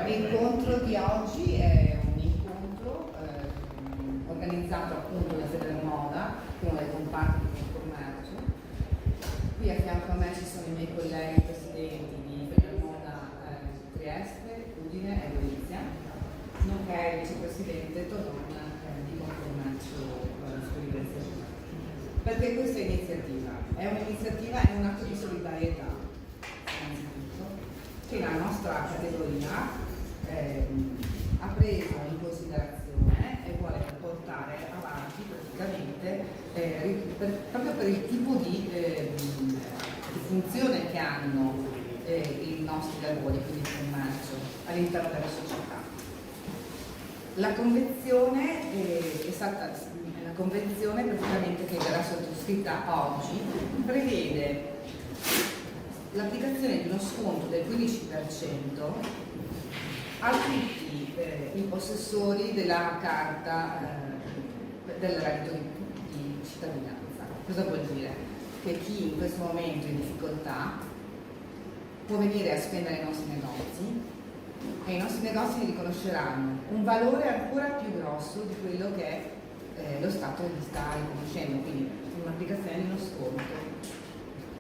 L'incontro di oggi è un incontro organizzato appunto da Federmoda, che è uno dei comparti di commercio. Qui a fianco a me ci sono i miei colleghi presidenti di Federmoda Trieste, Udine e Gorizia, nonché il vicepresidente Toron di Commercio Friuli. Perché questa iniziativa è un'iniziativa, è un atto di solidarietà, che la nostra categoria ha preso in considerazione e vuole portare avanti praticamente proprio per il tipo di funzione che hanno i nostri lavori, quindi il commercio, all'interno della società. La convenzione praticamente che verrà sottoscritta oggi prevede l'applicazione di uno sconto del 15% a tutti i possessori della carta del reddito di cittadinanza. Cosa vuol dire? Che chi in questo momento è in difficoltà può venire a spendere ai nostri negozi e i nostri negozi riconosceranno un valore ancora più grosso di quello che lo Stato gli sta riconoscendo, quindi un'applicazione di uno sconto.